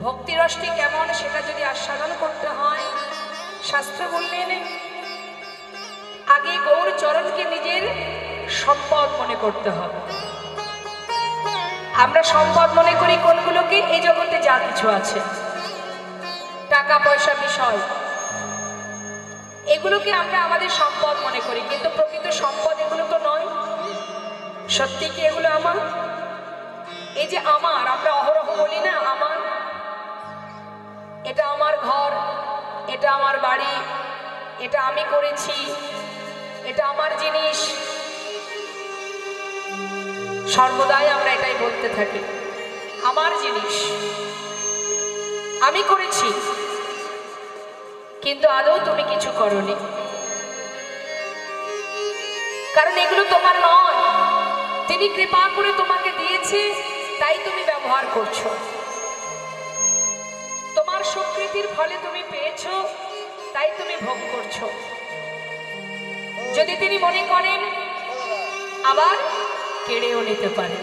ভক্তিরসটি কেমন সেটা যদি আস্বাদন করতে হয়, শাস্ত্র বললেন আগে গৌর চরণকে নিজের সম্পদ মনে করতে হবে। আমরা সম্পদ মনে করি কোনগুলোকে? এই জগতে যা কিছু আছে, টাকা পয়সা বিষয়, এগুলোকে আমরা আমাদের সম্পদ মনে করি, কিন্তু প্রকৃত সম্পদ এগুলো তো নয়। সত্যি কি এগুলো আমার? এই যে আমার, আমরা অহরহ বলি না আমার, এটা আমার ঘর, এটা আমার বাড়ি, এটা আমি করেছি, এটা আমার জিনিস, সর্বদাই আমরা এটাই বলতে থাকি, আমার জিনিস, আমি করেছি। কিন্তু আদৌ তুমি কিছু করনি, কারণ এগুলো তোমার নয়। তিনি কৃপা করে তোমাকে দিয়েছে, তাই তুমি ব্যবহার করছো। তোমার সুকৃতির ফলে তুমি পেয়েছো, তাই তুমি ভোগ করছো। যদি তিনি মনে করেন আবার কেড়েও নিতে পারে,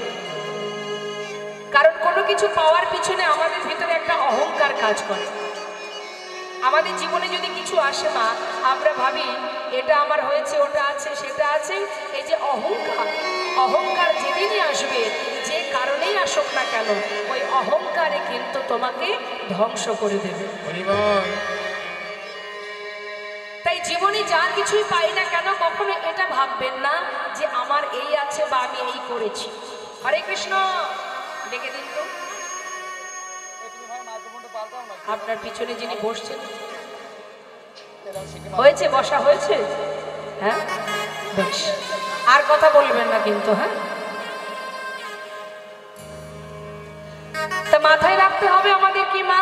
কারণ কোনো কিছু পাওয়ার পিছনে আমাদের ভিতরে একটা অহংকার কাজ করে। আমাদের জীবনে যদি কিছু আসে না, আমরা ভাবি এটা আমার হয়েছে, ওটা আছে, সেটা আছে। এই যে অহংকার, অহংকার যেদিনই আসবে, যে কারণেই আসুক না কেন, ওই অহংকারে কিন্তু তোমাকে ধ্বংস করে দেবে। তাই জীবনে যা কিছুই পাই না কেন, কখনো এটা ভাববেন না যে আমার এই আছে বা আমি এই করেছি। হরে কৃষ্ণ, ডেকে দিন তো আপনার পিছনে যিনি বসছেন। হয়েছে, বসা হয়েছে? হ্যাঁ, বেশ, আর কথা বলবেন না কিন্তু। হ্যাঁ, তা মাথায় রাখতে হবে আমাদের কি মা,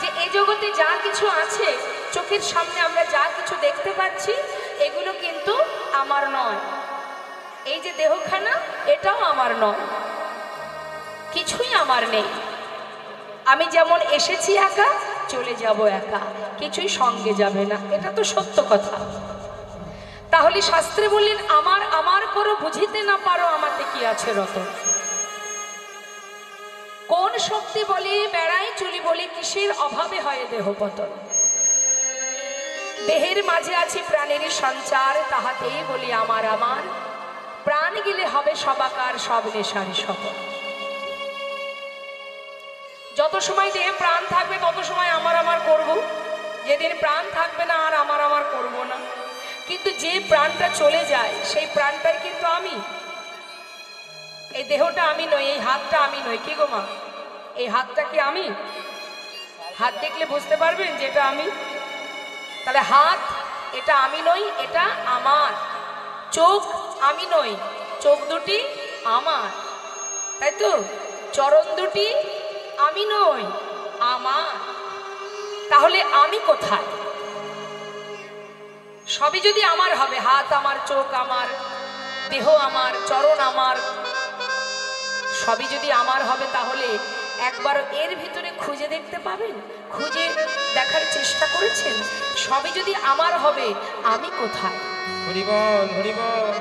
যে এই জগতে যা কিছু আছে, চোখের সামনে আমরা যা কিছু দেখতে পাচ্ছি, এগুলো কিন্তু আমার নয়। এই যে দেহখানা, এটাও আমার নয়, কিছুই আমার নেই। আমি যেমন এসেছি একা, চলে যাব একা, কিছুই সঙ্গে যাবে না। এটা তো সত্য কথা। তাহলে শাস্ত্রে বললেন আমার আমার করো, বুঝিতে না পারো আমাতে কি আছে রত। কোন শক্তি বলে বেড়াই চলি বলে, কিসের অভাবে হয় দেহ পতন। দেহের মাঝে আছে প্রাণেরই সঞ্চার, তাহাতেই বলি আমার আমার। প্রাণ গেলে হবে সবাকার, সব নেশারি শপথ। যত সময় দেহে প্রাণ থাকবে তত সময় আমার আমার করব, যেদিন প্রাণ থাকবে না আর আমার আমার করব না। কিন্তু যে প্রাণটা চলে যায়, সেই প্রাণটাই কিন্তু আমি। এই দেহটা আমি নই, এই হাতটা আমি নই। কি গো মা, এই হাতটা কি আমি? হাত দেখলে বুঝতে পারবেন যে এটা আমি। তাহলে হাত, এটা আমি নই, এটা আমার। চোখ আমি নই, চোখ দুটি আমার, তাই তো? চরণ দুটি আমি নই, আমার। তাহলে আমি কোথায়? সবই যদি আমার হবে, হাত আমার, চোখ আমার, দেহ আমার, চরণ আমার, সবই যদি আমার হবে, তাহলে একবার এর ভিতরে খুঁজে দেখতে পাবেন? খুঁজে দেখার চেষ্টা করেছেন? সবই যদি আমার হবে, আমি কোথায়? হরিবল হরিবল।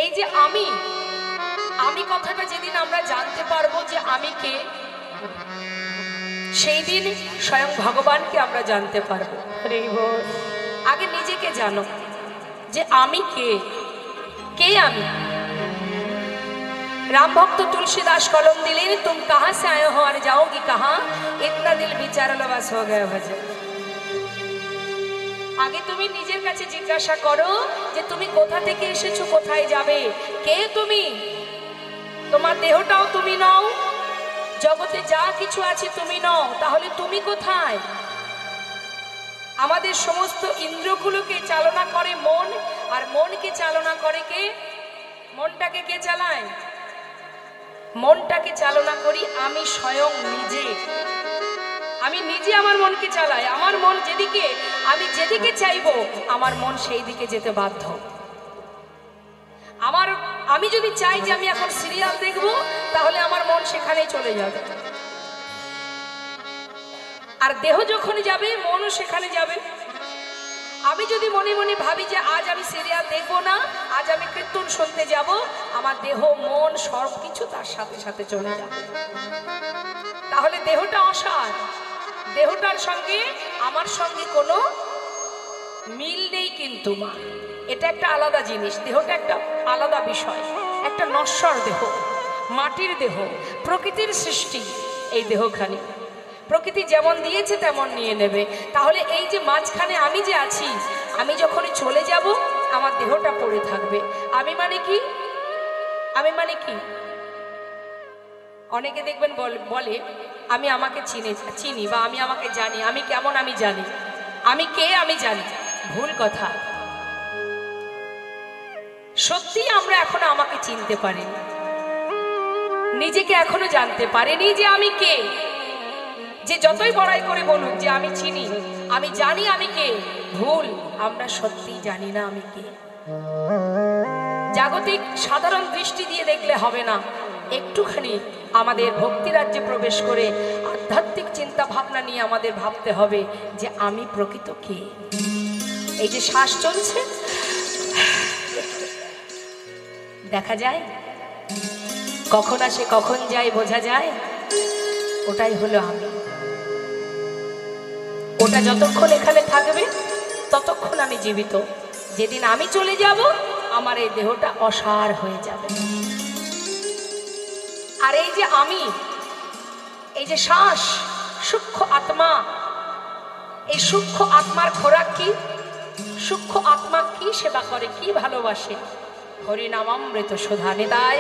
এই যে আমি, আমি কথাটা যেদিন আমরা জানতে পারবো যে আমি কে, সেই দিন স্বয়ং ভগবানকে আমরা জানতে পারবো। আগে নিজেকে জানো যে আমি কে, কে আমি। राम भक्त तुलसीदास कलम दिले, तुम कहाँ से आए हो और जाओगी कहाँ, इतना दिल विचार बस हो गया भजन। আগে তুমি নিজের কাছে জিজ্ঞাসা করো যে তুমি কোথা থেকে এসেছো, কোথায় যাবে, কে তুমি। তোমার দেহটাও তুমি নও, জগতে যা কিছু আছে তুমি নও, তাহলে তুমি কোথায়? আমাদের সমস্ত ইন্দ্রগুলোকে চালনা করে মন, আর মনকে চালনা করে কে? মনটাকে কে চালায়? মনটাকে চালনা করি আমি স্বয়ং নিজে। আমি নিজে আমার মনকে চালাই। আমার মন যেদিকে, আমি যেদিকে চাইবো, আমার মন সেই দিকে যেতে বাধ্য। আমি যদি চাই যে আমি এখন সিরিয়াল দেখব, তাহলে আমার মন সেখানেই চলে যাবে। আর দেহ যখন যাবে, মনও সেখানে যাবে। আমি যদি মনে মনে ভাবি যে আজ আমি সিরিয়াল দেখবো না, আজ আমি কীর্তন শুনতে যাব, আমার দেহ মন সব কিছু তার সাথে সাথে চলে যাবে। তাহলে দেহটা অসার, দেহটার সঙ্গে আমার সঙ্গে কোনো মিল নেই কিন্তু মা, এটা একটা আলাদা জিনিস, দেহটা একটা আলাদা বিষয়, একটা নশ্বর দেহ, মাটির দেহ, প্রকৃতির সৃষ্টি এই দেহখানি, প্রকৃতি যেমন দিয়েছে তেমন নিয়ে নেবে। তাহলে এই যে মাঝখানে আমি যে আছি, আমি যখন চলে যাব আমার দেহটা পড়ে থাকবে। আমি মানে কি? আমি মানে কি? অনেকে দেখবেন বলে আমি আমাকে চিনি বা আমি আমাকে জানি, আমি কেমন আমি জানি, আমি কে আমি জানি। ভুল কথা। সত্যি আমরা এখনো আমাকে চিনতে পারিনি, নিজেকে এখনো জানতে পারিনি যে আমি কে। যে যতই বড়াই করে বলুক যে আমি চিনি, আমি জানি আমি কে, ভুল। আমরা সত্যি জানি না আমি কে। জাগতিক সাধারণ দৃষ্টি দিয়ে দেখলে হবে না, একটুখানি আমাদের ভক্তি রাজ্যে প্রবেশ করে আধ্যাত্মিক চিন্তা ভাবনা নিয়ে আমাদের ভাবতে হবে যে আমি প্রকৃত কে। এই যে শ্বাস চলছে, দেখা যায়, কখন আসে কখন যায় বোঝা যায়, ওটাই হলো আমি। ওটা যতক্ষণ এখানে থাকবে ততক্ষণ আমি জীবিত। যেদিন আমি চলে যাব আমার এই দেহটা অসার হয়ে যাবে। আর এই যে আমি, এই যে শ্বাস, সূক্ষ্ম আত্মা, এই সূক্ষ্ম আত্মার খোরাক কি? সূক্ষ্ম আত্মা কি সেবা করে, কি ভালোবাসে? হরিনামামৃত সুধা নিতাই।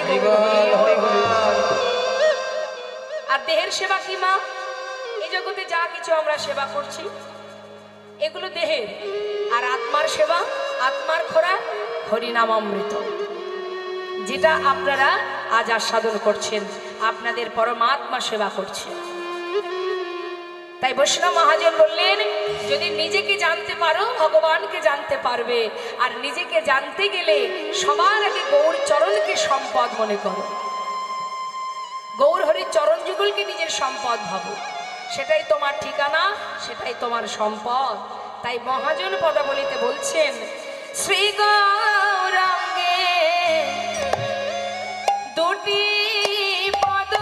আর দেহের সেবা কি মা? এই জগতে যা কিছু আমরা সেবা করছি এগুলো দেহের, আর আত্মার সেবা, আত্মার খোরাক হরিনামামৃত, যেটা আপনারা আজ আস্বাদন করছেন, আপনাদের পরমাত্মা সেবা করছেন। তাই বৈষ্ণব মহাজন বললেন, যদি নিজেকে জানতে পারো ভগবানকে জানতে পারবে। আর নিজেকে জানতে গেলে সবার আগে গৌর চরণকে সম্পদ মনে করো, গৌর হরির চরণ যুগলকে নিজের সম্পদ ভাবো, সেটাই তোমার ঠিকানা, সেটাই তোমার সম্পদ। তাই মহাজন পদাবলিতে বলছেন, শ্রী গৌরাঙ্গে দুটি পদ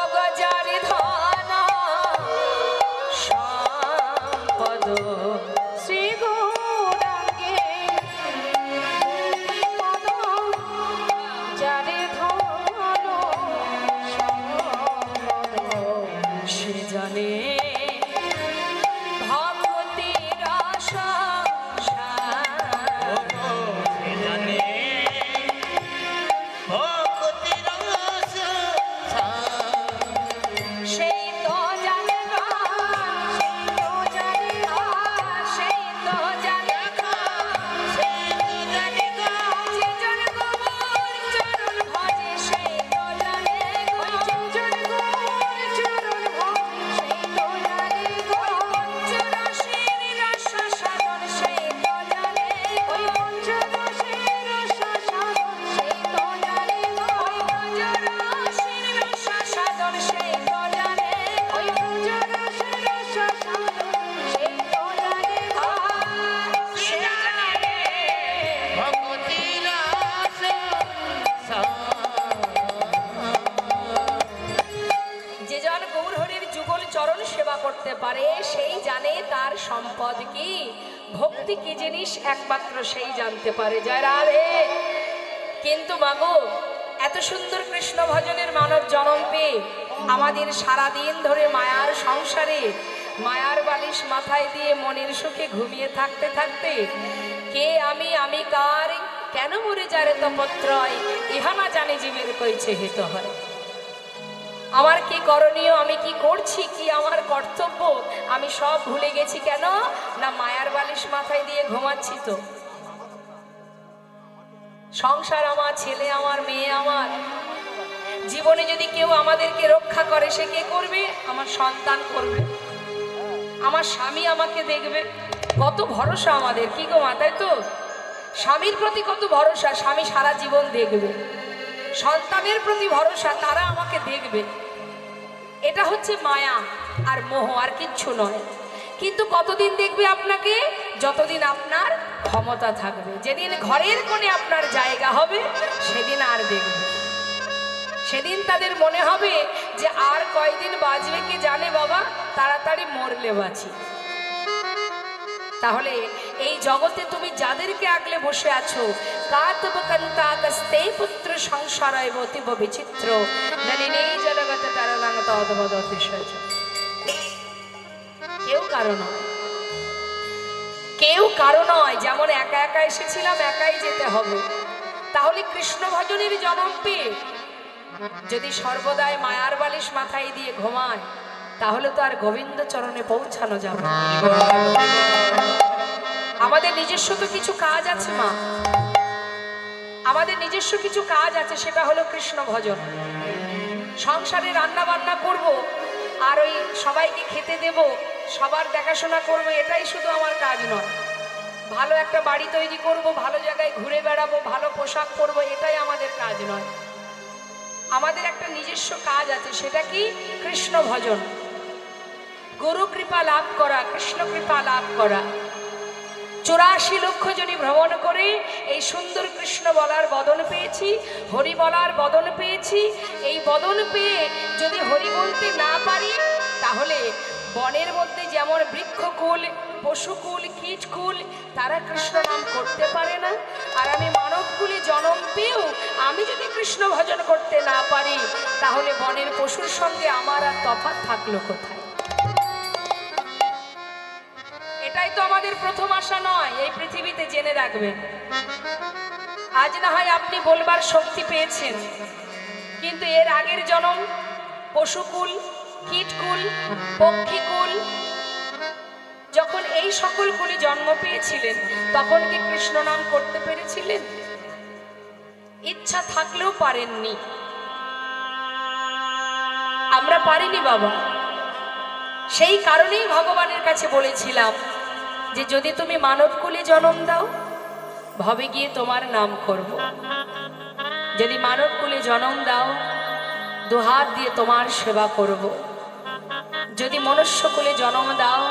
অগজারি ধন সম্পদ। শ্রী গৌরাঙ্গে দুটি পদ যারে ধন সম্পদ, সে জানে ভক্তির সম্পদ কি, ভক্তি কি জিনিস একমাত্র সেই জানতে পারে। জয় রাধে। কিন্তু মাগো, এত সুন্দর কৃষ্ণ ভজনের মানব জনম পেয়ে আমাদের সারাদিন ধরে মায়ার সংসারে মায়ার বালিশ মাথায় দিয়ে মনের সুখে ঘুমিয়ে থাকতে থাকতে কে আমি, আমি কার, কেন মরে যারে তপত্রয়, ইহা না জানে জীবের কইছে হিত হয়। আমার কি করণীয়, আমি কি করছি, কি আমার কর্তব্য, আমি সব ভুলে গেছি। কেন না মায়ার বালিশ মাথায় দিয়ে ঘুমাচ্ছি। তো সংসার আমার, ছেলে আমার, মেয়ে আমার, জীবনে যদি কেউ আমাদেরকে রক্ষা করে সে কে করবে? আমার সন্তান করবে, আমার স্বামী আমাকে দেখবে। কত ভরসা আমাদের, কি গো মাথায়? তো স্বামীর প্রতি কত ভরসা, স্বামী সারা জীবন দেখবে। সন্তানের প্রতি ভরসা, তারা আমাকে দেখবে। এটা হচ্ছে মায়া আর মোহ, আর কিচ্ছু নয়। কিন্তু কতদিন দেখবে আপনাকে? যতদিন আপনার ক্ষমতা থাকবে। যেদিন ঘরের কোণে আপনার জায়গা হবে সেদিন আর দেখবে। সেদিন তাদের মনে হবে যে আর কয়দিন বাঁচবে কে জানে বাবা, তাড়াতাড়ি মরলে বাঁচি। তাহলে এই জগতে তুমি যাদেরকে আগলে বসে আছো, কাতবকান্তাকস্তে পুত্র সংসারয় অতীব বিচিত্র নলিনী জগতে তারলাং তদ্ভদ অতিশয়। কেউ কারো নয়, কেউ কারো নয়। যেমন একা একা এসেছিলাম, একাই যেতে হবে। তাহলে কৃষ্ণ ভজনের জন্ম পেয়ে যদি সর্বদাই মায়ার বালিশ মাথায় দিয়ে ঘুমায়, তাহলে তো আর গোবিন্দ চরণে পৌঁছানো যাবে না। আমাদের নিজস্ব তো কিছু কাজ আছে মা, আমাদের নিজস্ব কিছু কাজ আছে, সেটা হলো কৃষ্ণ ভজন। সংসারে রান্না বান্না করব, আর ওই সবাইকে খেতে দেব, সবার দেখাশোনা করব, এটাই শুধু আমার কাজ নয়। ভালো একটা বাড়ি তৈরি করব, ভালো জায়গায় ঘুরে বেড়াবো, ভালো পোশাক পরবো, এটাই আমাদের কাজ নয়। আমাদের একটা নিজস্ব কাজ আছে, সেটা কি? কৃষ্ণ ভজন, গুরু কৃপা লাভ করা, কৃষ্ণ কৃপা লাভ করা। 84 লক্ষ জনি ভ্রমণ করে এই সুন্দর কৃষ্ণ বলার বদন পেয়েছি, হরি বলার বদন পেয়েছি। এই বদন পেয়ে যদি হরি বলতে না পারি, তাহলে বনের মধ্যে যেমন বৃক্ষকুল, পশুকুল, কীটকুল, তারা কৃষ্ণ নাম করতে পারে না। আর আমি মানবকুলে জন্ম পেয়েও আমি যদি কৃষ্ণ ভজন করতে না পারি, তাহলে বনের পশুর সঙ্গে আমার আর তফাৎ থাকলো কোথায়? এটাই তো আমাদের প্রথম আশা নয়, এই পৃথিবীতে জেনে রাখবেন। আজ না হয় আপনি বলবার শক্তি পেয়েছেন, কিন্তু এর আগের জন্ম পশুকুল, কীটকুল, পক্ষীকুল, যখন এই সকল কুলে জন্ম পেয়েছিলেন, তখন কি কৃষ্ণ নাম করতে পেরেছিলেন? ইচ্ছা থাকলেও পারেননি। আমরা পারিনি বাবা। সেই কারণেই ভগবানের কাছে বলেছিলাম যে যদি তুমি মানব কুলে জন্ম দাও, ভবে গিয়ে তোমার নাম করব। যদি মানব কুলে জন্ম দাও, দুহাত দিয়ে তোমার সেবা করব। যদি মনুষ্য কুলে জন্ম দাও,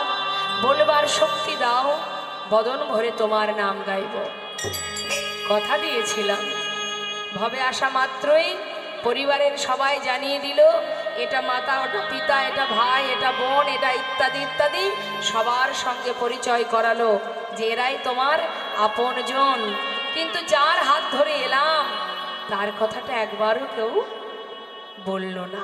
বলবার শক্তি দাও, বদন ভরে তোমার নাম গাইব। কথা দিয়েছিলাম। ভবে আসা মাত্রই পরিবারের সবাই জানিয়ে দিল, এটা মাতা, ওটা পিতা, এটা ভাই, এটা বোন, এটা ইত্যাদি ইত্যাদি সবার সঙ্গে পরিচয় করালো যে এরাই তোমার আপনজন। কিন্তু যার হাত ধরে এলাম, তার কথাটা একবারও কেউ বলল না।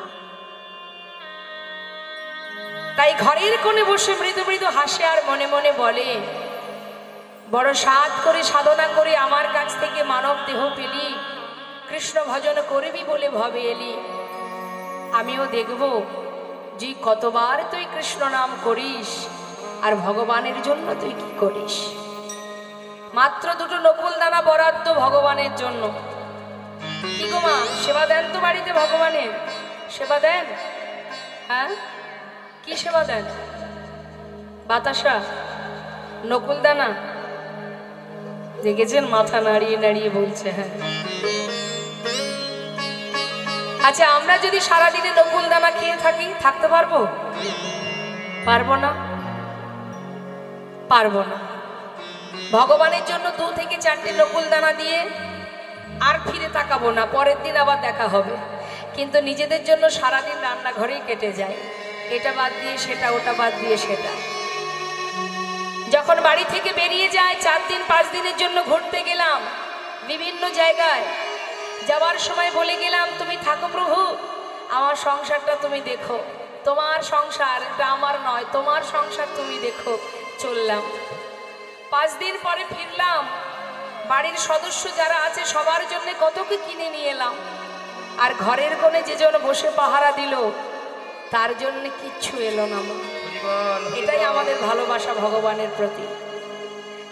তাই ঘরের কোণে বসে মৃদু মৃদু হাসে আর মনে মনে বলে, বড় সাধ করে সাধনা করে আমার কাছ থেকে মানব দেহ পেলি, কৃষ্ণ ভজন করবি বলে ভবে এলি। আমিও দেখব যে কতবার তুই কৃষ্ণ নাম করিস, আর ভগবানের জন্য তুই কি করিস। মাত্র 2টো নকুল দানা বরাদ্দ ভগবানের জন্য। কি গো মা, সেবা দেন তো বাড়িতে? ভগবানের সেবা দেন? হ্যাঁ, কি সেবা দেন? বাতাসা, নকুল দানা? দেখেছেন মাথা নাড়িয়ে নাড়িয়ে বলছে হ্যাঁ। আচ্ছা, আমরা যদি সারাদিনে নকুল দানা খেয়ে থাকি, থাকতে পারবো? পারবো না, পারবো না। ভগবানের জন্য 2 থেকে 4টে নকুল দানা দিয়ে আর ফিরে তাকাবো না, পরের দিন আবার দেখা হবে। কিন্তু নিজেদের জন্য সারাদিন রান্নাঘরেই কেটে যায়, এটা বাদ দিয়ে সেটা, ওটা বাদ দিয়ে সেটা। যখন বাড়ি থেকে বেরিয়ে যায়, 4 দিন 5 দিনের জন্য ঘুরতে গেলাম বিভিন্ন জায়গায়, যাওয়ার সময় বলে গেলাম, তুমি থাকো প্রভু, আমার সংসারটা তুমি দেখো। তোমার সংসার, এটা আমার নয়, তোমার সংসার তুমি দেখো। চললাম। 5 দিন পরে ফিরলাম, বাড়ির সদস্য যারা আছে সবার জন্য কত কি কিনে নিয়ে এলাম, আর ঘরের কোণে যে জন বসে পাহারা দিল, তার জন্য কিচ্ছু এলো না। এটাই আমাদের ভালোবাসা ভগবানের প্রতি।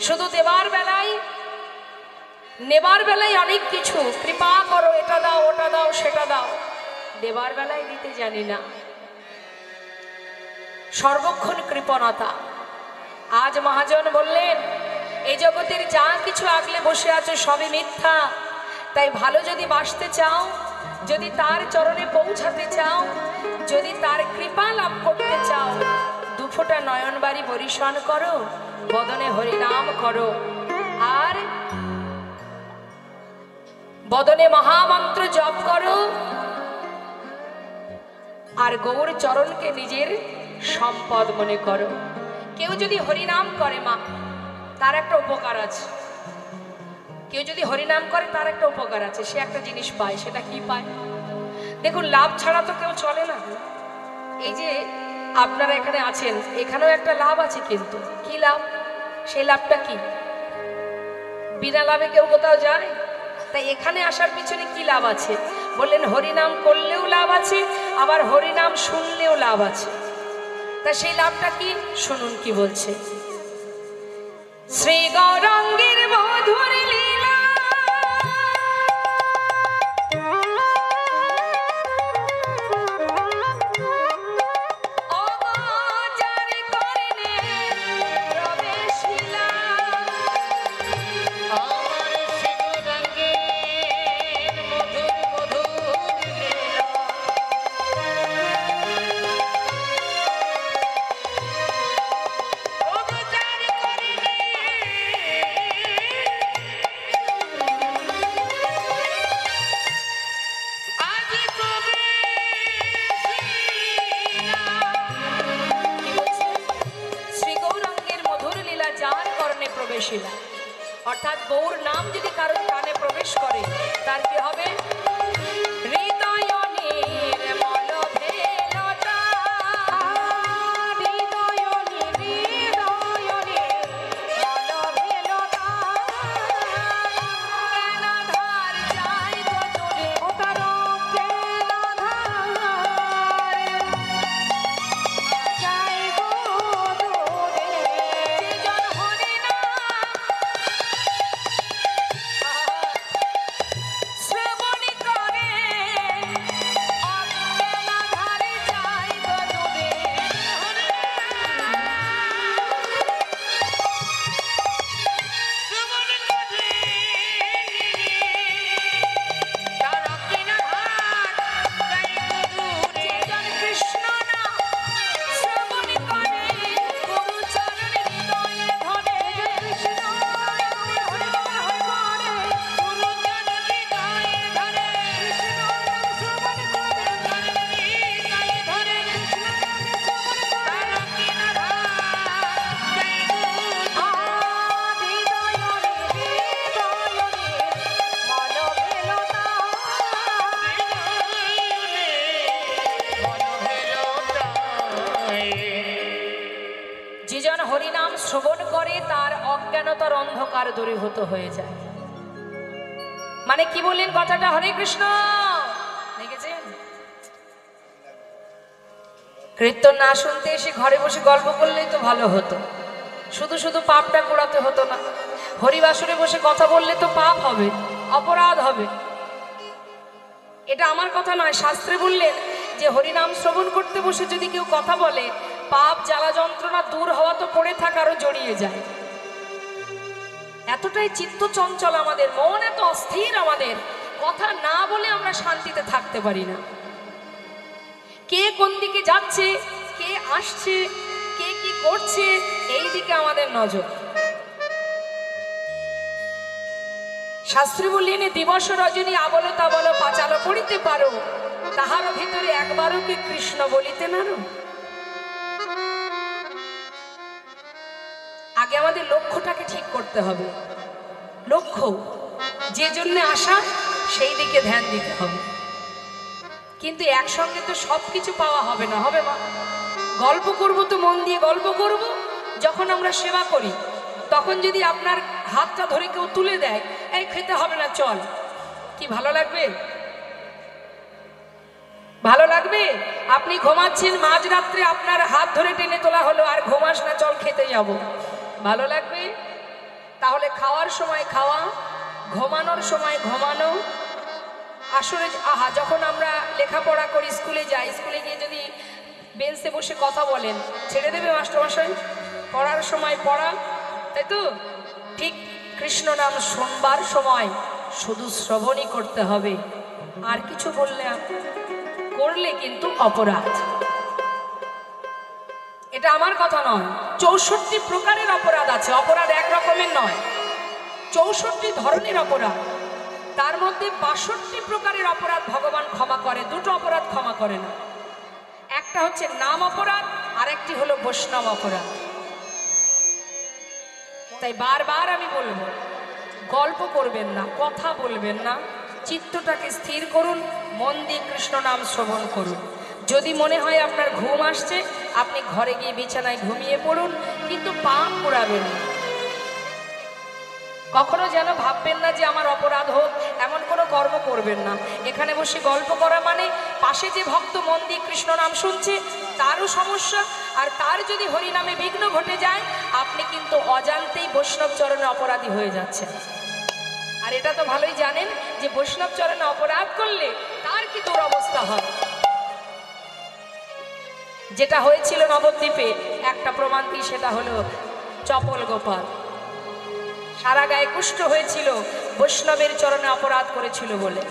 শুধু দেবার বেলায়, নেবার বেলায় অনেক কিছু, কৃপা করো, এটা দাও, ওটা দাও, সেটা দাও। দেবার বেলায় দিতে জানি না। সর্বক্ষণ কৃপণতা। আজ মহাজন বললেন, এই জগতের যা কিছু আগলে বসে আছো সবই মিথ্যা। তাই ভালো যদি বাসতে চাও, যদি তার চরণে পৌঁছাতে চাও, যদি তার কৃপা লাভ করতে চাও, 2 ফোঁটা নয়ন বাড়ি বরিশন করো, বদনে হরিনাম করো, আর বদনে মহামন্ত্র জপ করো, আর গৌর চরণকে নিজের সম্পদ মনে করো। কেউ যদি হরিনাম করে মা, তার একটা উপকার আছে। কেউ যদি হরিনাম করে তার একটা উপকার আছে, সে একটা জিনিস পায়। সেটা কি পায়? দেখুন, লাভ ছাড়া তো কেউ চলে না। এই যে আপনারা এখানে আছেন, এখানেও একটা লাভ আছে, কিন্তু কি লাভ? সেই লাভটা কি? বিনা লাভে কেউ কোথাও যায়? তাই এখানে আসার পিছনে কি লাভ আছে? বললেন হরিনাম করলেও লাভ আছে, আবার হরিনাম শুনলেও লাভ আছে। তা সেই লাভটা কি? শুনুন কি বলছে। শ্রী গৌরাঙ্গের মধুর লীলা, অর্থাৎ গৌর নাম যদি কারোর কানে প্রবেশ করে, তার কি হবে? হরিনাম শ্রবণ করে তার অজ্ঞানতার অন্ধকার দূরীভূত হয়ে যায়। মানে কি বললেন কথাটা? হরে কৃষ্ণ দেখেছেন? কীর্তন না শুনতে এসে ঘরে বসে গল্প করলেই তো ভালো হতো, শুধু শুধু পাপটা কুড়াতে হতো না। হরিবাসরে বসে কথা বললে তো পাপ হবে, অপরাধ হবে। এটা আমার কথা নয়, শাস্ত্রে বললেন যে হরিনাম শ্রবণ করতে বসে যদি কেউ কথা বলে, পাপ জ্বালা যন্ত্রণা দূর হওয়া তো পড়ে থাকারও জড়িয়ে যায়। এতটাই চিত্ত চঞ্চল আমাদের, মন এত অস্থির আমাদের, কথা না বলে আমরা শান্তিতে থাকতে পারি না। কে কোন দিকে যাচ্ছে, কে আসছে, কে কি করছে, এই দিকে আমাদের নজর। শাস্ত্রী বললেন, দিবস রজনী আবল তাবল পাঁচালো পড়িতে পারো, তাহার ভিতরে একবারও কি কৃষ্ণ বলিতে নারো। আগে আমাদের লক্ষ্যটাকে ঠিক করতে হবে। লক্ষ্য যে জন্য আসা, সেই দিকে ধ্যান দিতে হবে। কিন্তু একসঙ্গে তো সব কিছু পাওয়া হবে না, হবে মা? গল্প করব তো মন দিয়ে গল্প করব। যখন আমরা সেবা করি, তখন যদি আপনার হাতটা ধরে কেউ তুলে দেয়, এই খেতে হবে না চল, কি ভালো লাগবে? ভালো লাগবে? আপনি ঘুমাচ্ছেন, মাঝরাত্রে আপনার হাত ধরে টেনে তোলা হলো, আর ঘুমাস না চল খেতে যাব, ভালো লাগবে? তাহলে খাওয়ার সময় খাওয়া, ঘুমানোর সময় ঘুমানো। আসলে যখন আমরা লেখাপড়া করি, স্কুলে যাই, স্কুলে গিয়ে যদি বেঞ্চে বসে কথা বলেন, ছেড়ে দেবে মাস্টারমশাই? পড়ার সময় পড়া, তাই তো? ঠিক কৃষ্ণ নাম শুনবার সময় শুধু শ্রবণই করতে হবে, আর কিছু করলে কিন্তু অপরাধ। এটা আমার কথা নয়, 64 প্রকারের অপরাধ আছে। অপরাধ এক রকমের নয়, 64 ধরনের অপরাধ। তার মধ্যে 62 প্রকারের অপরাধ ভগবান ক্ষমা করে, দুটো অপরাধ ক্ষমা করে না। একটা হচ্ছে নাম অপরাধ, আর একটি হলো বৈষ্ণব অপরাধ। তাই বারবার আমি বলবো, গল্প করবেন না, কথা বলবেন না, চিত্তটাকে স্থির করুন, মন দিয়ে কৃষ্ণ নাম শ্রবণ করুন। যদি মনে হয় আপনার ঘুম আসছে, আপনি ঘরে গিয়ে বিছানায় ঘুমিয়ে পড়ুন, কিন্তু পা পোড়াবেন না। কখনো যেন ভাববেন না যে আমার অপরাধ হোক, এমন কোনো কর্ম করবেন না। এখানে বসে গল্প করা মানে পাশে যে ভক্ত মন দিয়ে কৃষ্ণ নাম শুনছে তারও সমস্যা, আর তার যদি হরিনামে বিঘ্ন ঘটে যায়, আপনি কিন্তু অজান্তেই বৈষ্ণব চরণে অপরাধী হয়ে যাচ্ছেন। আর এটা তো ভালোই জানেন যে বৈষ্ণব চরণে অপরাধ করলে তার কি দুরবস্থা হয়। যেটা হয়েছিল নবদ্বীপে, একটা প্রমাণ দিই, সেটা হলো চপল গোপাল সারা গায়ে কুষ্ঠ হয়েছিল, বৈষ্ণবের চরণে অপরাধ করেছিল বলে।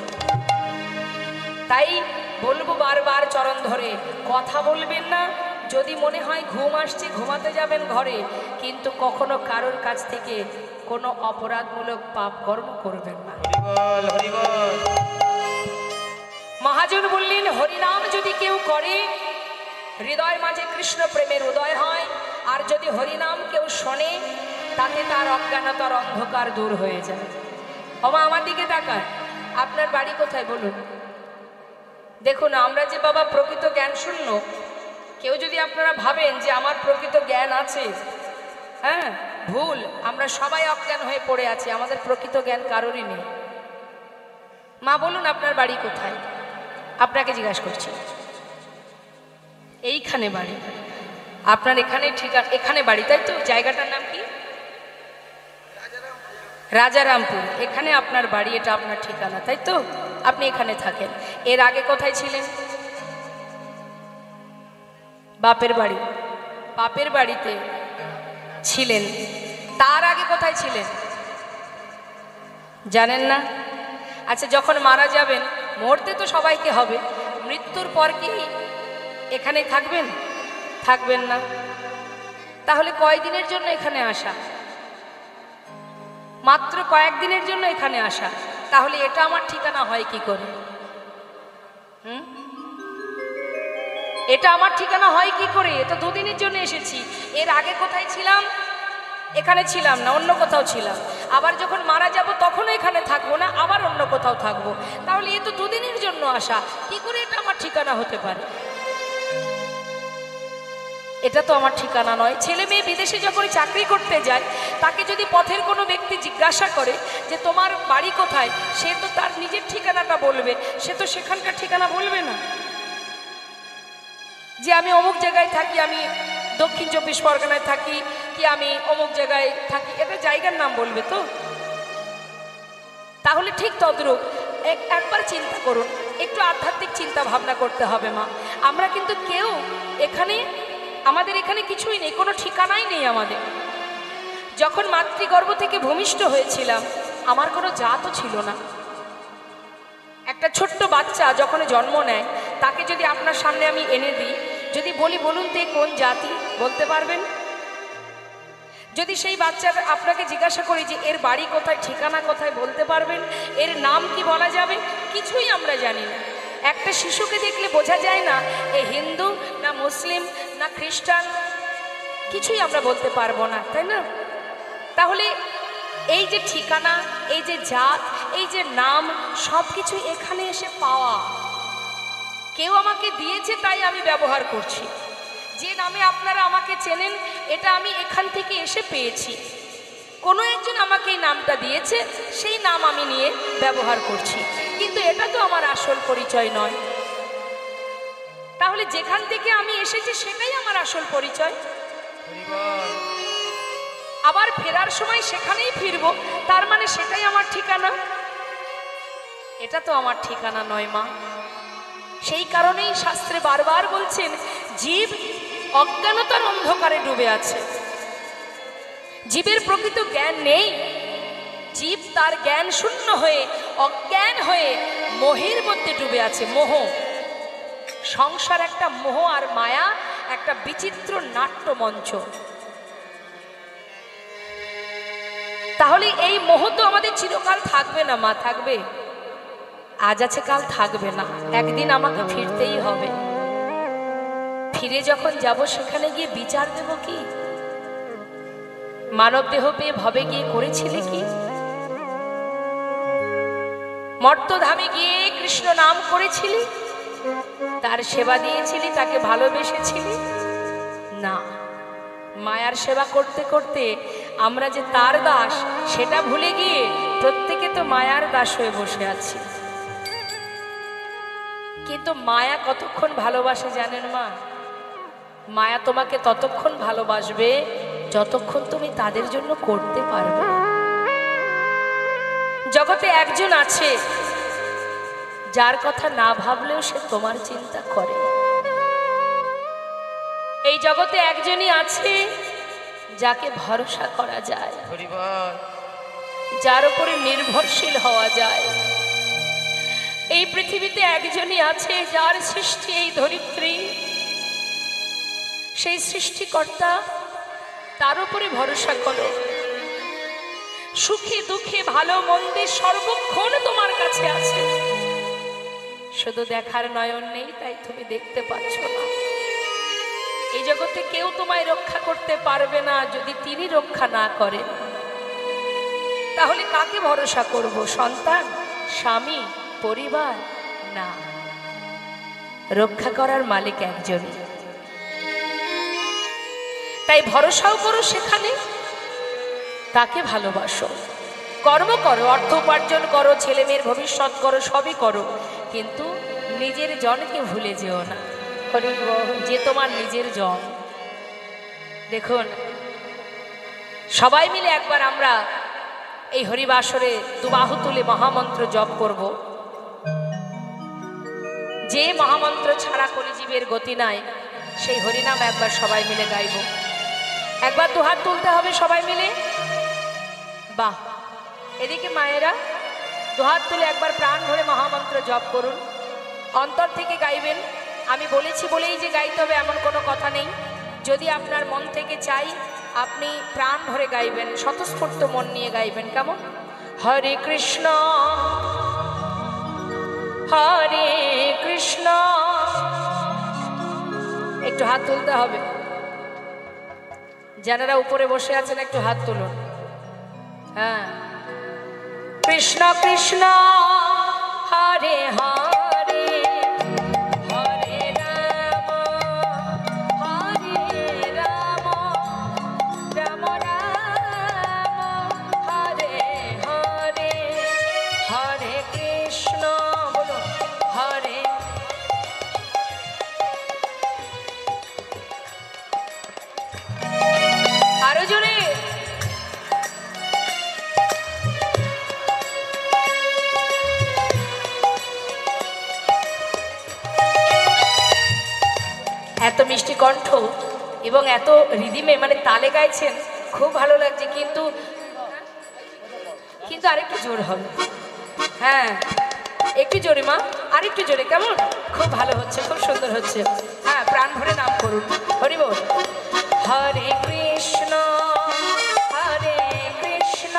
তাই বলবো বারবার চরণ ধরে, কথা বলবেন না। যদি মনে হয় ঘুম আসছে, ঘুমাতে যাবেন ঘরে, কিন্তু কখনো কারোর কাছ থেকে কোনো অপরাধমূলক পাপ কর্ম করবেন না। হরিবল হরিবল। মহাজন বললেন, হরিনাম যদি কেউ করে, হৃদয় মাঝে কৃষ্ণ প্রেমের উদয় হয়। আর যদি হরিনাম কেউ শোনে, তাতে তার অজ্ঞানতার অন্ধকার দূর হয়ে যায়। ওমা আমার দিকে তাকায়, আপনার বাড়ি কোথায় বলুন? দেখুন, আমরা যে বাবা প্রকৃত জ্ঞান শূন্য, কেউ যদি আপনারা ভাবেন যে আমার প্রকৃত জ্ঞান আছে, হ্যাঁ, ভুল। আমরা সবাই অজ্ঞান হয়ে পড়ে আছি, আমাদের প্রকৃত জ্ঞান কারোরই নেই। মা বলুন আপনার বাড়ি কোথায়? আপনাকে জিজ্ঞাসা করছি। এইখানে বাড়ি? আপনার এখানে ঠিক আছে, এখানে বাড়ি, তাই তো? জায়গাটার নাম কি? রাজারামপুর। এখানে আপনার বাড়ি, এটা আপনার ঠিকানা, তাই তো? আপনি এখানে থাকেন। এর আগে কোথায় ছিলেন? বাপের বাড়ি। বাপের বাড়িতে ছিলেন। তার আগে কোথায় ছিলেন জানেন না? আচ্ছা, যখন মারা যাবেন, মরতে তো সবাইকে হবে, মৃত্যুর পর কি এখানে থাকবেন? থাকবেন না। তাহলে কয়দিনের জন্য এখানে আসা? মাত্র কয়েকদিনের জন্য এখানে আসা। তাহলে এটা আমার ঠিকানা হয় কি করে? এটা আমার ঠিকানা হয় কি করে? এটা দুদিনের জন্য এসেছি। এর আগে কোথায় ছিলাম? এখানে ছিলাম না, অন্য কোথাও ছিলাম। আবার যখন মারা যাব তখনও এখানে থাকবো না, আবার অন্য কোথাও থাকবো। তাহলে এ তো দুদিনের জন্য আসা, কি করে এটা আমার ঠিকানা হতে পারে? এটা তো আমার ঠিকানা নয়। ছেলে মেয়ে বিদেশে যখন চাকরি করতে যায়, তাকে যদি পথের কোনো ব্যক্তি জিজ্ঞাসা করে যে তোমার বাড়ি কোথায়, সে তো তার নিজের ঠিকানাটা বলবে, সে তো সেখানকার ঠিকানা বলবে না যে আমি অমুক জায়গায় থাকি, আমি দক্ষিণ 24 পরগনায় থাকি, কি আমি অমুক জায়গায় থাকি, এটা জায়গার নাম বলবে তো। তাহলে ঠিক তদ্রূপ একবার চিন্তা করুন, একটু আধ্যাত্মিক চিন্তা ভাবনা করতে হবে মা। আমরা কিন্তু কেউ এখানে, আমাদের এখানে কিছুই নেই, কোনো ঠিকানাই নেই আমাদের। যখন মাতৃগর্ভ থেকে ভূমিষ্ঠ হয়েছিলাম, আমার কোনো জাতও ছিল না। একটা ছোট্ট বাচ্চা যখন জন্ম নেয়, তাকে যদি আপনার সামনে আমি এনে দিই, যদি বলি বলুন তো কোন জাতি, বলতে পারবেন? যদি সেই বাচ্চার আপনাকে জিজ্ঞাসা করি যে এর বাড়ি কোথায়, ঠিকানা কোথায়, বলতে পারবেন? এর নাম কি বলা যাবে? কিছুই আমরা জানি না। একটা শিশুকে দেখলে বোঝা যায় না এ হিন্দু না মুসলিম না খ্রিস্টান, কিছুই আমরা বলতে পারবো না, তাই না? তাহলে এই যে ঠিকানা, এই যে জাত, এই যে নাম, সব কিছু এখানে এসে পাওয়া। কেউ আমাকে দিয়েছে তাই আমি ব্যবহার করছি। যে নামে আপনারা আমাকে চেনেন, এটা আমি এখান থেকে এসে পেয়েছি। কোনো একজন আমাকে এই নামটা দিয়েছে, সেই নাম আমি নিয়ে ব্যবহার করছি, কিন্তু এটা তো আমার আসল পরিচয় নয়। তাহলে যেখান থেকে আমি এসেছি সেটাই আমার আসল পরিচয়। আবার ফেরার সময় সেখানেই ফিরবো, তার মানে সেটাই আমার ঠিকানা? এটা তো আমার ঠিকানা নয় মা। সেই কারণেই শাস্ত্রে বারবার বলছেন, জীব অজ্ঞানতার অন্ধকারে ডুবে আছে। জীবের প্রকৃত জ্ঞান নেই। জীব তার জ্ঞান শূন্য হয়ে, অজ্ঞান হয়ে মোহের মধ্যে ডুবে আছে। মোহ, সংসার একটা মোহ আর মায়া, একটা বিচিত্র নাট্যমঞ্চ। তাহলে এই মোহ তো আমাদের চিরকাল থাকবে না মা। থাকবে? আজ আছে কাল থাকবে না, একদিন আমাকে ফিরতেই হবে। ফিরে যখন যাব সেখানে গিয়ে বিচার দেব কি? মানব দেহ পেয়ে ভবে গিয়ে করেছিলে কি? মর্তধামে গিয়ে কৃষ্ণ নাম করেছিলি, তার সেবা দিয়েছিলি, তাকে ভালোবেসেছিলি না। মায়ার সেবা করতে করতে আমরা যে তার দাস সেটা ভুলে গিয়ে প্রত্যেকে তো মায়ার দাস হয়ে বসে আছি। কিন্তু মায়া কতক্ষণ ভালোবাসে জানেন মা? মায়া তোমাকে ততক্ষণ ভালোবাসবে যতক্ষণ তুমি তাদের জন্য করতে পারবে। জগতে একজন আছে যার কথা না ভাবলেও সে তোমার চিন্তা করে। এই জগতে একজনই আছে যাকে ভরসা করা যায়, যার উপরে নির্ভরশীল হওয়া যায়। এই পৃথিবীতে একজনই আছে যার সৃষ্টি এই ধরিত্রী, সেই সৃষ্টিকর্তা, তার উপরে ভরসা করো। সুখে দুঃখে ভালো মন্দে সর্বক্ষণ তোমার কাছে আছে, শুধু দেখার নয়ন নেই, তাই তুমি দেখতে পাচ্ছ না। এই জগতে কেউ তোমায় রক্ষা করতে পারবে না যদি তিনি রক্ষা না করেন। তাহলে কাকে ভরসা করব? সন্তান, স্বামী, পরিবার? না, রক্ষা করার মালিক একজনই। তাই ভরসাও করো সেখানে, তাকে ভালোবাসো, কর্ম করো, অর্থ উপার্জন করো, ছেলে মেয়ের ভবিষ্যৎ করো, সবই করো, কিন্তু নিজের জনকে ভুলে যেও না, যে তোমার নিজের জন। দেখুন, সবাই মিলে একবার আমরা এই হরিবাসরে দুবাহু তুলে মহামন্ত্র জপ করব। যে মহামন্ত্র ছাড়া কলিজীবের গতি নাই, সেই হরিনাম একবার সবাই মিলে গাইব। একবার দুহাত তুলতে হবে সবাই মিলে। বাহ, এদিকে মায়েরা দুহাত তুলে একবার প্রাণ ভরে মহামন্ত্র জপ করুন, অন্তর থেকে গাইবেন। আমি বলেছি বলেই যে গাইতে হবে এমন কোনো কথা নেই। যদি আপনার মন থেকে চাই, আপনি প্রাণ ভরে গাইবেন, স্বতঃস্ফূর্ত মন নিয়ে গাইবেন। কেমন? হরে কৃষ্ণ হরে কৃষ্ণ। একটু হাত তুলতে হবে। যারা উপরে বসে আছেন একটু হাত তুলুন। হ্যাঁ, কৃষ্ণ কৃষ্ণ হরে হরে, হরে রাম হরে রাম, রাম রাম হরে হরে, হরে কৃষ্ণ বলুন হরে। আরো জোরে। এত মিষ্টি কণ্ঠ এবং এত রিদিমে মানে তালে গাইছেন, খুব ভালো লাগছে। কিন্তু কিন্তু আরেকটু জোর হবে। হ্যাঁ, একটু জোরে মা, আরেকটু জোরে। কেমন? খুব ভালো হচ্ছে, খুব সুন্দর হচ্ছে। হ্যাঁ, প্রাণ ভরে নাম করুন। হরি বল। হরে কৃষ্ণ হরে কৃষ্ণ,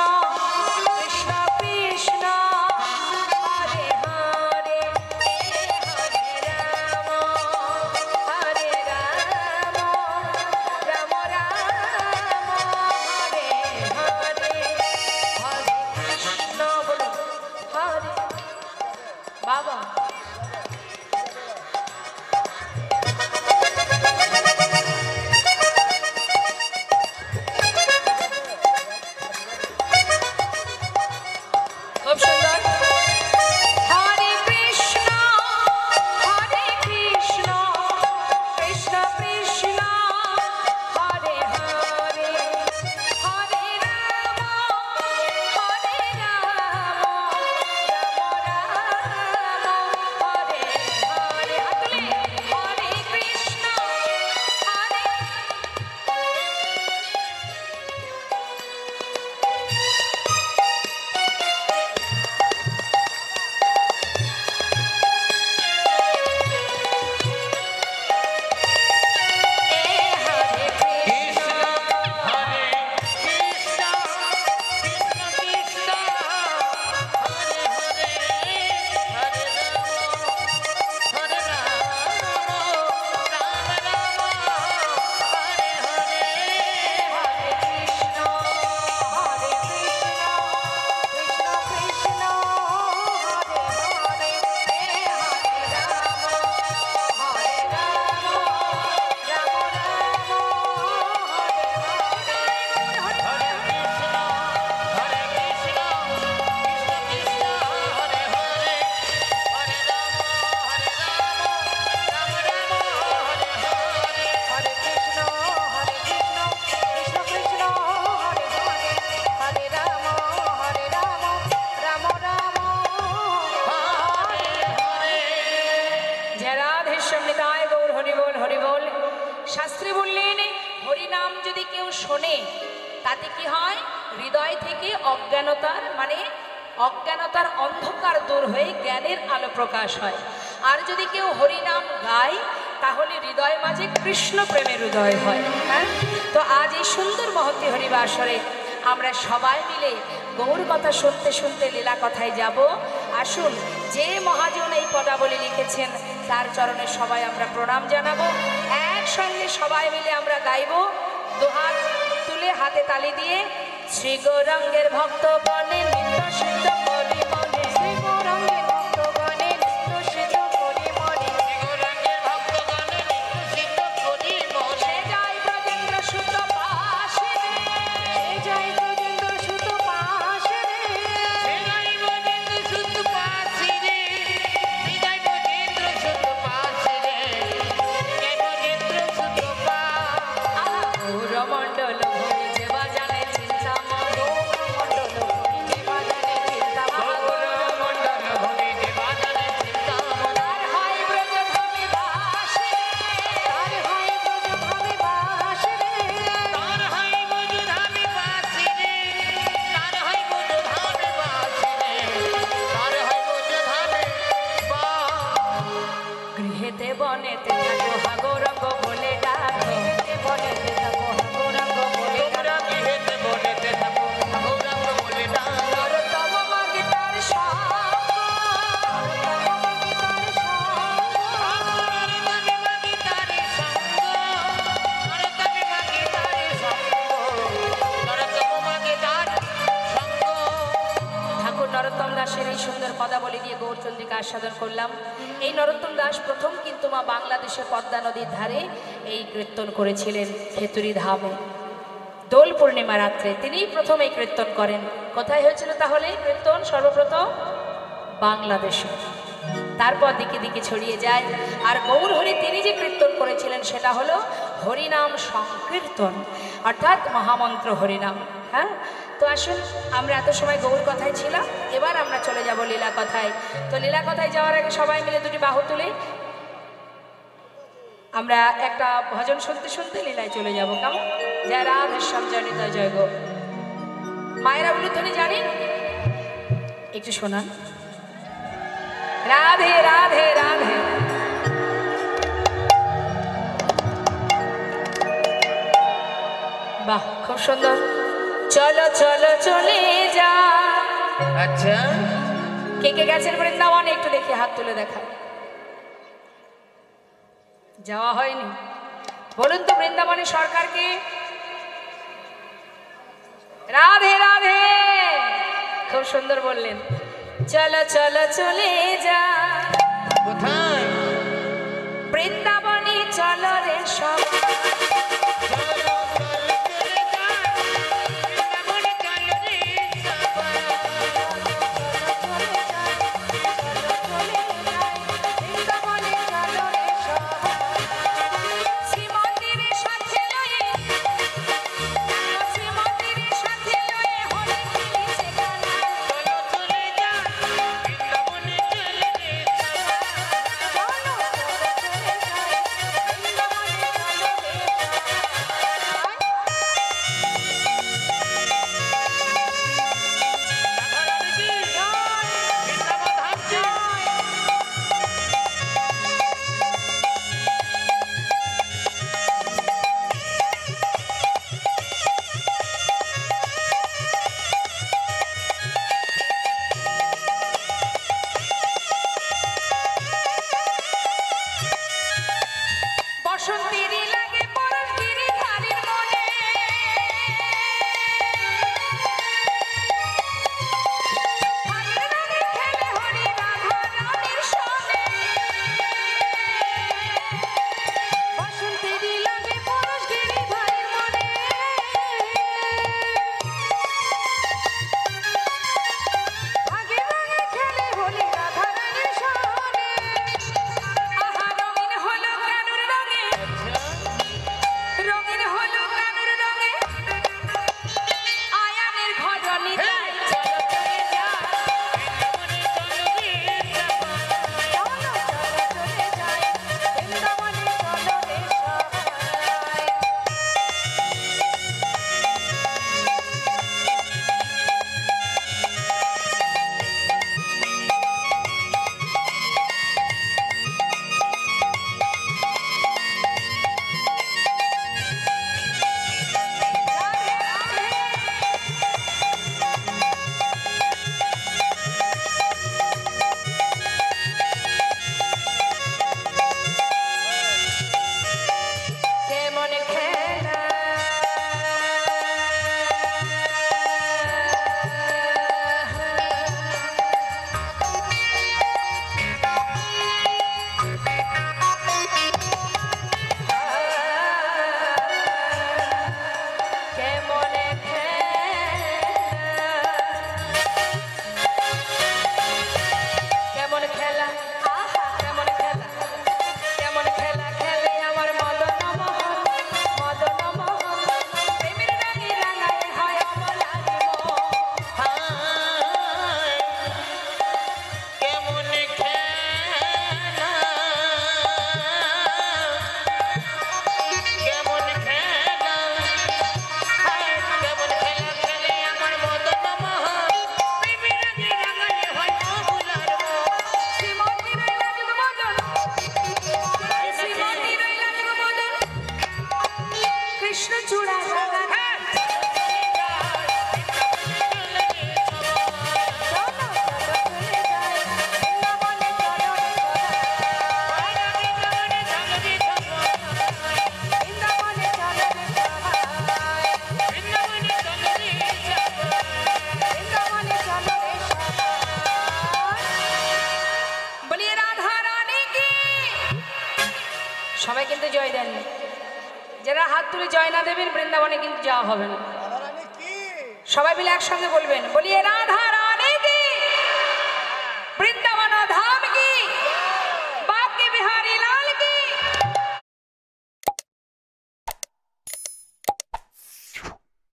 কৃষ্ণ কৃষ্ণ হরে হরে, হরে রাম হরে রাম, রাম রাম হরে হরে, হরে কৃষ্ণ বলুন হরে। বাবা হরি বল। শাস্ত্রে বললেন হরিনাম যদি কেউ শোনে তাতে কি হয়, হৃদয় থেকে অজ্ঞানতার অন্ধকার দূর হয়ে জ্ঞানের আলো প্রকাশ হয়। আর যদি কেউ হরিনাম গায় তাহলে হৃদয় মাঝে কৃষ্ণ প্রেমের উদয় হয়। হ্যাঁ, তো আজ এই সুন্দর মহতী হরিবাসরে আমরা সবাই মিলে গৌর কথা শুনতে শুনতে লীলা কথায় যাব। আসুন, যে মহাজন এই পদাবলী লিখেছেন তার চরণে সবাই আমরা প্রণাম জানাবো। একসঙ্গে সবাই মিলে আমরা গাইব, দুহাত তুলে হাতে তালি দিয়ে। শ্রী গৌরাঙ্গের ভক্তগণে নিত্য সিদ্ধ করি মনে, শ্রী গৌরাঙ্গের ভক্তগণে নিত্য সিদ্ধ করি মনে, শ্রী গৌরাঙ্গের ভক্তগণে নিত্য সিদ্ধ করি মনে। সে যায় ব্রজেন্দ্র সুত পাশে রে, সে যায় ব্রজেন্দ্র সুত পাশে রে, সে যায় ব্রজেন্দ্র সুত পাশে রে, সে যায় ব্রজেন্দ্র সুত পাশে রে, সে ব্রজেন্দ্র সুত পাশে। গৌরমণ্ডল হরি যে বাজানে চিন্তা মন, গৌরমণ্ডল হরি যে বাজানে চিন্তা মন, গৌরমণ্ডল হরি যে বাজানে চিন্তা মন। আর হয় ব্রজধামে বাস রে, আর হয় ব্রজধামে বাস রে, তার হয় ব্রজধামে বাস রে, তার হয় ব্রজধামে বাস রে, তার হয় ব্রজধামে বাস। গৃহেতে বনেতে থাকো হা গৌরঙ্গ বলে ডাকো, গৃহেতে বনেতে থাকো হা গৌরঙ্গ বলে ডাকো, গৃহেতে বনেতে থাকো হা গৌরঙ্গ বলে ডাকো। নরোত্তম মাগে তার সঙ্গ, নরোত্তম মাগে তার সঙ্গ, নরোত্তম মাগে তার সঙ্গ, নরোত্তম মাগে তার সঙ্গ, নরোত্তম মাগে তার সঙ্গ। ঠাকুর নরোত্তম দাসের এই সুন্দর পদাবলী দিয়ে গৌরচন্দ্রিকা আস্বাদন করলাম। এই নরোত্তম দাস প্রথম কিন্তু মা বাংলাদেশের পদ্মা নদীর ধারে এই কীর্তন করেছিলেন খেতুরি ধামে। দোল পূর্ণিমা রাত্রে তিনিই প্রথম এই কীর্তন করেন। কোথায় হয়েছিল তাহলে কীর্তন? সর্বপ্রথম বাংলাদেশে, তারপর দিকে দিকে ছড়িয়ে যায়। আর গৌর হরি তিনি যে কীর্তন করেছিলেন সেটা হলো হরিনাম সংকীর্তন, অর্থাৎ মহামন্ত্র হরিনাম। হ্যাঁ, তো আসুন, আমরা এত সময় গৌর কথায় ছিলাম, এবার আমরা চলে যাব লীলা কথায়। তো লীলা কথায় যাওয়ার আগে সবাই মিলে দুটি বাহু তুলে আমরা একটা ভজন শুনতে শুনতে লীলায় চলে যাব। কেমন? জয় রাধেশ্যাম জনিত জয় গো। মায়েরা উলুধ্বনি জানেন? একটু শোনান। রাধে রাধে রাধে। বাহ, খুব সুন্দর। চলো চলো চলে যা। আচ্ছা, কে কে গেছেন বৃন্দাবনে একটু দেখি হাত তুলে দেখায়। যাওয়া হয়নি? বলুন তো বৃন্দাবনের সরকারকে। রাধে রাধে, খুব সুন্দর বললেন। চলো চলো চলে যা। কোথায়? বৃন্দাবনে চলো রে সবাই। সবাই কিন্তু জয় দেননি। যারা হাত তুলে জয় না দেবেন বৃন্দাবনে কিন্তু যাওয়া হবে না। সবাই মিলে একসঙ্গে বলবেন, বলিয়ে রাধা রাধা।